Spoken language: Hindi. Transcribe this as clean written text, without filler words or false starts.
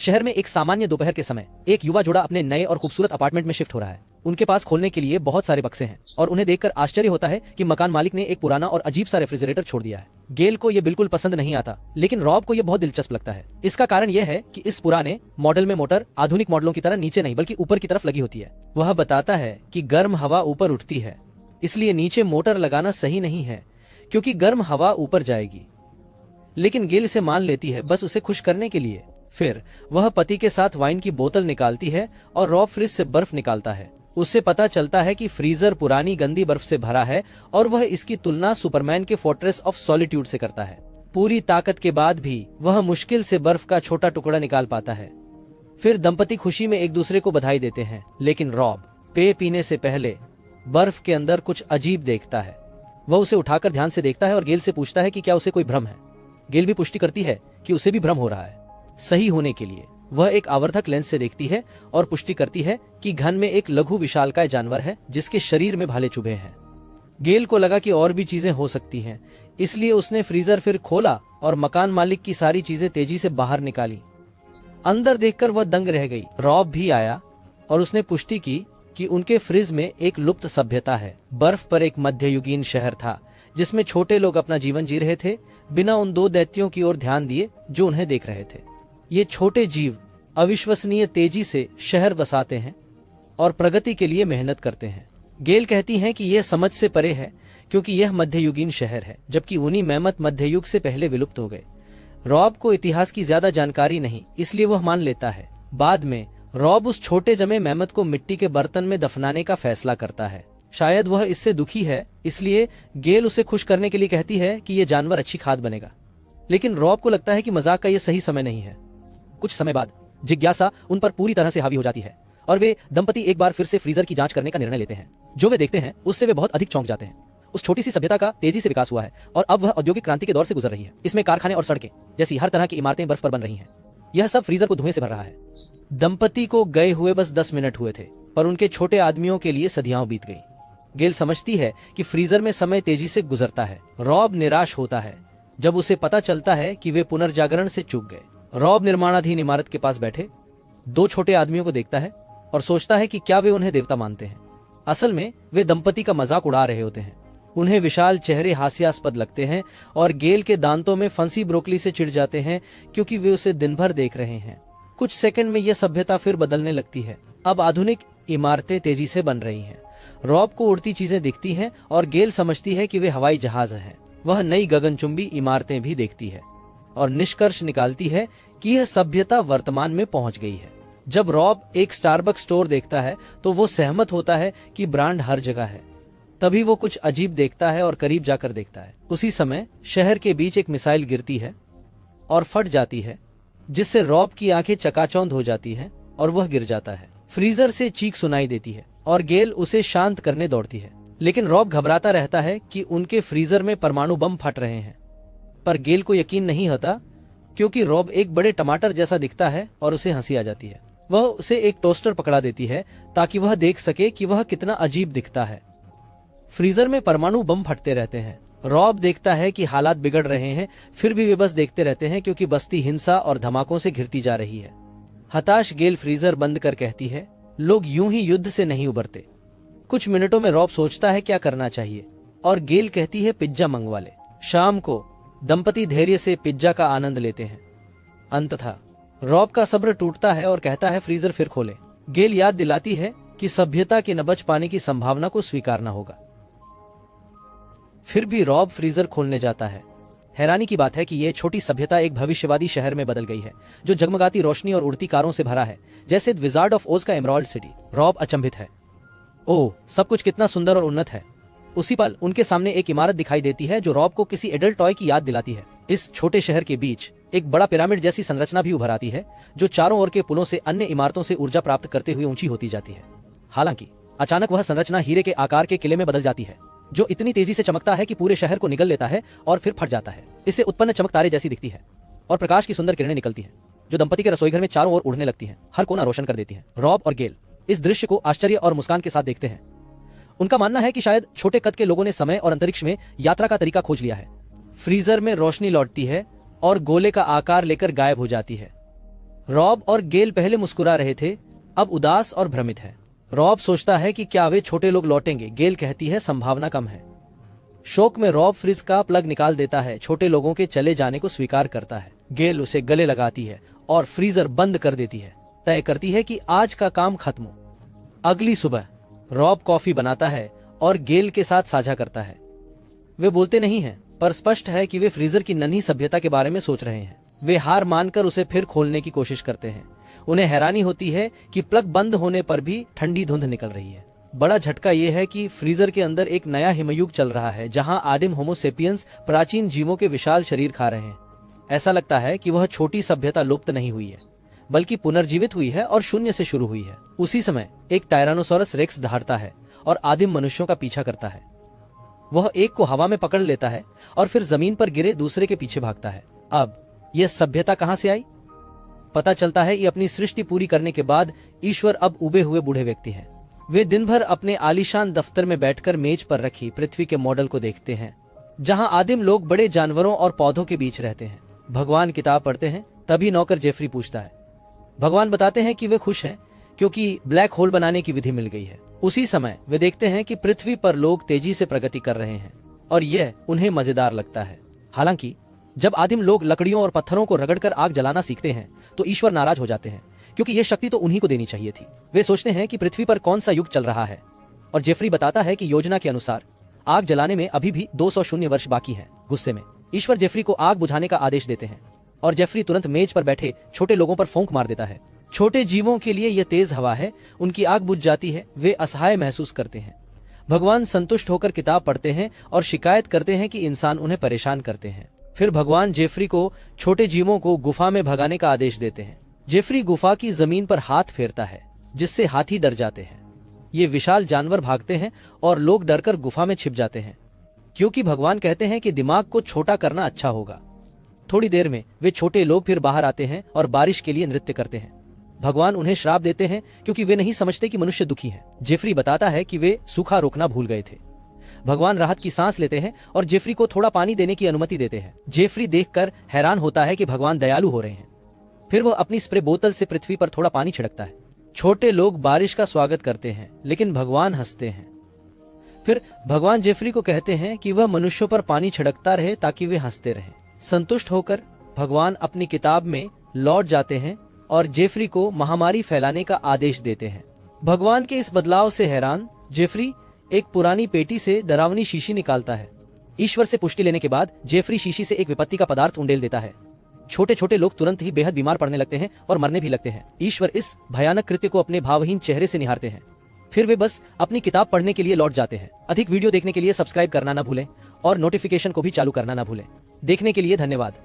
शहर में एक सामान्य दोपहर के समय एक युवा जोड़ा अपने नए और खूबसूरत अपार्टमेंट में शिफ्ट हो रहा है। उनके पास खोलने के लिए बहुत सारे बक्से हैं और उन्हें देखकर आश्चर्य होता है कि मकान मालिक ने एक पुराना और अजीब सा रेफ्रिजरेटर छोड़ दिया है। गेल को ये बिल्कुल पसंद नहीं आता, लेकिन रॉब को ये बहुत दिलचस्प लगता है। इसका कारण यह है कि इस पुराने मॉडल में मोटर आधुनिक मॉडलों की तरह नीचे नहीं बल्कि ऊपर की तरफ लगी होती है। वह बताता है कि गर्म हवा ऊपर उठती है, इसलिए नीचे मोटर लगाना सही नहीं है क्योंकि गर्म हवा ऊपर जाएगी। लेकिन गेल इसे मान लेती है, बस उसे खुश करने के लिए। फिर वह पति के साथ वाइन की बोतल निकालती है और रॉब फ्रिज से बर्फ निकालता है। उससे पता चलता है कि फ्रीजर पुरानी गंदी बर्फ से भरा है और वह इसकी तुलना सुपरमैन के फोर्ट्रेस ऑफ सॉलिट्यूड से करता है। पूरी ताकत के बाद भी वह मुश्किल से बर्फ का छोटा टुकड़ा निकाल पाता है। फिर दंपति खुशी में एक दूसरे को बधाई देते हैं, लेकिन रॉब पेय पीने से पहले बर्फ के अंदर कुछ अजीब देखता है। वह उसे उठाकर ध्यान से देखता है और गेल से पूछता है कि क्या उसे कोई भ्रम है। गेल भी पुष्टि करती है कि उसे भी भ्रम हो रहा है। सही होने के लिए वह एक आवर्धक लेंस से देखती है और पुष्टि करती है कि घन में एक लघु विशालकाय जानवर है जिसके शरीर में भाले चुभे हैं। गेल को लगा कि और भी चीजें हो सकती हैं, इसलिए उसने फ्रीजर फिर खोला और मकान मालिक की सारी चीजें तेजी से बाहर निकाली। अंदर देखकर वह दंग रह गई। रॉब भी आया और उसने पुष्टि की कि उनके फ्रिज में एक लुप्त सभ्यता है। बर्फ पर एक मध्ययुगीन शहर था जिसमें छोटे लोग अपना जीवन जी रहे थे, बिना उन दो दैत्यों की ओर ध्यान दिए जो उन्हें देख रहे थे। ये छोटे जीव अविश्वसनीय तेजी से शहर बसाते हैं और प्रगति के लिए मेहनत करते हैं। गेल कहती हैं कि यह समझ से परे है क्योंकि यह मध्ययुगीन शहर है, जबकि उन्हीं मैमथ मध्ययुग से पहले विलुप्त हो गए। रॉब को इतिहास की ज्यादा जानकारी नहीं, इसलिए वह मान लेता है। बाद में रॉब उस छोटे जमे मैमथ को मिट्टी के बर्तन में दफनाने का फैसला करता है। शायद वह इससे दुखी है, इसलिए गेल उसे खुश करने के लिए कहती है कि यह जानवर अच्छी खाद बनेगा। लेकिन रॉब को लगता है कि मजाक का यह सही समय नहीं है। कुछ समय बाद जिज्ञासा उन पर पूरी तरह से हावी हो जाती है और वे दंपति एक बार फिर से फ्रीजर की जांच करने का निर्णय लेते हैं। जो वे देखते हैं उससे वे बहुत अधिक चौंक जाते हैं। उस छोटी सी सभ्यता का तेजी से विकास हुआ है और अब वह औद्योगिक क्रांति के दौर से गुजर रही है। इसमें कारखाने और सड़कें जैसी हर तरह की इमारतें बर्फ पर बन रही हैं। यह सब फ्रीजर को धुएं से भर रहा है। दंपति को गए हुए बस 10 मिनट हुए थे, पर उनके छोटे आदमियों के लिए सदियां बीत गई। गेल समझती है कि फ्रीजर में समय तेजी से गुजरता है। रॉब निराश होता है जब उसे पता चलता है कि वे पुनर्जागरण से चूक गए। रॉब निर्माणाधीन इमारत के पास बैठे दो छोटे आदमियों को देखता है और सोचता है कि क्या वे उन्हें देवता मानते हैं। असल में वे दंपति का मजाक उड़ा रहे होते हैं। उन्हें विशाल चेहरे हास्यास्पद लगते हैं और गेल के दांतों में फंसी ब्रोकली से चिढ़ जाते हैं क्योंकि वे उसे दिन भर देख रहे हैं। कुछ सेकंड में यह सभ्यता फिर बदलने लगती है। अब आधुनिक इमारतें तेजी से बन रही हैं। रॉब को उड़ती चीजें दिखती हैं और गेल समझती है कि वे हवाई जहाज हैं। वह नई गगनचुंबी इमारतें भी देखती है और निष्कर्ष निकालती है कि यह सभ्यता वर्तमान में पहुंच गई है। जब रॉब एक स्टारबक्स स्टोर देखता है तो वो सहमत होता है कि ब्रांड हर जगह है। तभी वो कुछ अजीब देखता है और करीब जाकर देखता है। उसी समय शहर के बीच एक मिसाइल गिरती है और फट जाती है, जिससे रॉब की आंखें चकाचौंध हो जाती हैं और वह गिर जाता है। फ्रीजर से चीख सुनाई देती है और गेल उसे शांत करने दौड़ती है, लेकिन रॉब घबराता रहता है कि उनके फ्रीजर में परमाणु बम फट रहे हैं। पर गेल को यकीन नहीं होता क्योंकि रॉब एक बड़े टमाटर जैसा दिखता है और उसे हंसी आ जाती है। वह उसे एक टोस्टर पकड़ा देती है ताकि वह देख सके कि वह कितना अजीब दिखता है। फ्रीजर में परमाणु बम फटते रहते हैं। रॉब देखता है कि हालात बिगड़ रहे हैं, फिर भी वे बस देखते रहते हैं क्योंकि बस्ती हिंसा और धमाकों से घिरती जा रही है। हताश गेल फ्रीजर बंद कर कहती है, लोग यूं ही युद्ध से नहीं उबरते। कुछ मिनटों में रॉब सोचता है क्या करना चाहिए और गेल कहती है पिज्जा मंगवा ले। शाम को दंपति धैर्य से पिज्जा का आनंद लेते हैं। अंततः रॉब का सब्र टूटता है और कहता है फ्रीजर फिर खोले। गेल याद दिलाती है कि सभ्यता के न बच पाने की संभावना को स्वीकारना होगा। फिर भी रॉब फ्रीजर खोलने जाता है। हैरानी की बात है कि यह छोटी सभ्यता एक भविष्यवादी शहर में बदल गई है जो जगमगाती रोशनी और उड़ती कारों से भरा है, जैसे विजार्ड ऑफ ओज का एमराल्ड सिटी। रॉब अचंभित है। ओह, सब कुछ कितना सुंदर और उन्नत है। उसी पल उनके सामने एक इमारत दिखाई देती है जो रॉब को किसी एडल्ट टॉय की याद दिलाती है। इस छोटे शहर के बीच एक बड़ा पिरामिड जैसी संरचना भी उभर आती है जो चारों ओर के पुलों से अन्य इमारतों से ऊर्जा प्राप्त करते हुए ऊंची होती जाती है। हालांकि अचानक वह संरचना हीरे के आकार के किले में बदल जाती है जो इतनी तेजी से चमकता है कि पूरे शहर को निगल लेता है और फिर फट जाता है। इससे उत्पन्न चमक तारे जैसी दिखती है और प्रकाश की सुंदर किरणें निकलती हैं जो दंपति के रसोईघर में चारों ओर उड़ने लगती हैं, हर कोना रोशन कर देती हैं। रॉब और गेल इस दृश्य को आश्चर्य और मुस्कान के साथ देखते हैं। उनका मानना है कि शायद छोटे कद के लोगों ने समय और अंतरिक्ष में यात्रा का तरीका खोज लिया है। फ्रीजर में रोशनी लौटती है और गोले का आकार लेकर गायब हो जाती है। रॉब और गेल पहले मुस्कुरा रहे थे, अब उदास और भ्रमित है। रॉब सोचता है कि क्या वे छोटे लोग लौटेंगे। गेल कहती है संभावना कम है। शोक में रॉब फ्रिज का प्लग निकाल देता है, छोटे लोगों के चले जाने को स्वीकार करता है। गेल उसे गले लगाती है और फ्रीजर बंद कर देती है, तय करती है कि आज का काम खत्म हो। अगली सुबह रॉब कॉफी बनाता है और गेल के साथ साझा करता है। वे बोलते नहीं हैं, पर स्पष्ट है कि वे फ्रीजर की नन्ही सभ्यता के बारे में सोच रहे हैं। वे हार मानकर उसे फिर खोलने की कोशिश करते हैं। उन्हें हैरानी होती है कि प्लग बंद होने पर भी ठंडी धुंध निकल रही है। बड़ा झटका यह है कि फ्रीजर के अंदर एक नया हिमयुग चल रहा है, जहां आदिम होमोसेपियंस प्राचीन जीवों के विशाल शरीर खा रहे हैं। ऐसा लगता है कि वह छोटी सभ्यता लुप्त नहीं हुई है, बल्कि पुनर्जीवित हुई है और शून्य से शुरू हुई है। उसी समय एक टायरानोसोरस रेक्स दहाड़ता है और आदिम मनुष्यों का पीछा करता है। वह एक को हवा में पकड़ लेता है और फिर जमीन पर गिरे दूसरे के पीछे भागता है। अब यह सभ्यता कहां से आई? पता चलता है कि अपनी सृष्टि पूरी करने के बाद ईश्वर अब उबे हुए बूढ़े व्यक्ति हैं। वे दिन भर अपने आलीशान दफ्तर में बैठकर मेज पर रखी पृथ्वी के मॉडल को देखते हैं, जहां आदिम लोग बड़े जानवरों और पौधों के बीच रहते हैं। भगवान किताब पढ़ते हैं, तभी नौकर जेफरी पूछता है। भगवान बताते हैं कि वे खुश हैं क्योंकि ब्लैक होल बनाने की विधि मिल गई है। उसी समय वे देखते हैं कि पृथ्वी पर लोग तेजी से प्रगति कर रहे हैं और यह उन्हें मजेदार लगता है। हालांकि जब आदिम लोग लकड़ियों और पत्थरों को रगड़कर आग जलाना सीखते हैं तो ईश्वर नाराज हो जाते हैं, क्योंकि यह शक्ति तो उन्हीं को देनी चाहिए थी। वे सोचते हैं कि पृथ्वी पर कौन सा युग चल रहा है, और जेफरी बताता है कि योजना के अनुसार आग जलाने में अभी भी 200 वर्ष बाकी है। गुस्से में ईश्वर जेफरी को आग बुझाने का आदेश देते हैं और जेफरी तुरंत मेज पर बैठे छोटे लोगों पर फूंक मार देता है। छोटे जीवों के लिए यह तेज हवा है, उनकी आग बुझ जाती है, वे असहाय महसूस करते हैं। भगवान संतुष्ट होकर किताब पढ़ते हैं और शिकायत करते हैं कि इंसान उन्हें परेशान करते हैं। फिर भगवान जेफरी को छोटे जीवों को गुफा में भगाने का आदेश देते हैं। जेफरी गुफा की जमीन पर हाथ फेरता है, जिससे हाथी डर जाते हैं। ये विशाल जानवर भागते हैं और लोग डरकर गुफा में छिप जाते हैं, क्योंकि भगवान कहते हैं कि दिमाग को छोटा करना अच्छा होगा। थोड़ी देर में वे छोटे लोग फिर बाहर आते हैं और बारिश के लिए नृत्य करते हैं। भगवान उन्हें श्राप देते हैं क्योंकि वे नहीं समझते कि मनुष्य दुखी हैं। जेफरी बताता है कि वे सूखा रोकना भूल गए थे। भगवान राहत की सांस लेते हैं और जेफरी को थोड़ा पानी देने की अनुमति देते हैं। जेफरी देखकर हैरान होता है कि भगवान दयालु हो रहे हैं। फिर वह अपनी स्प्रे बोतल से पृथ्वी पर थोड़ा पानी छिड़कता है। छोटे लोग बारिश का स्वागत करते हैं, लेकिन भगवान हंसते हैं। फिर भगवान जेफरी को कहते हैं कि वह मनुष्यों पर पानी छिड़कता रहे ताकि वे हंसते रहें। संतुष्ट होकर भगवान अपनी किताब में लौट जाते हैं और जेफरी को महामारी फैलाने का आदेश देते हैं। भगवान के इस बदलाव से हैरान जेफरी एक पुरानी पेटी से डरावनी शीशी निकालता है। ईश्वर से पुष्टि लेने के बाद जेफरी शीशी से एक विपत्ति का पदार्थ उंडेल देता है। छोटे छोटे लोग तुरंत ही बेहद बीमार पड़ने लगते हैं और मरने भी लगते हैं। ईश्वर इस भयानक कृत्य को अपने भावहीन चेहरे से निहारते हैं। फिर वे बस अपनी किताब पढ़ने के लिए लौट जाते हैं। अधिक वीडियो देखने के लिए सब्सक्राइब करना ना भूलें और नोटिफिकेशन को भी चालू करना ना भूलें। देखने के लिए धन्यवाद।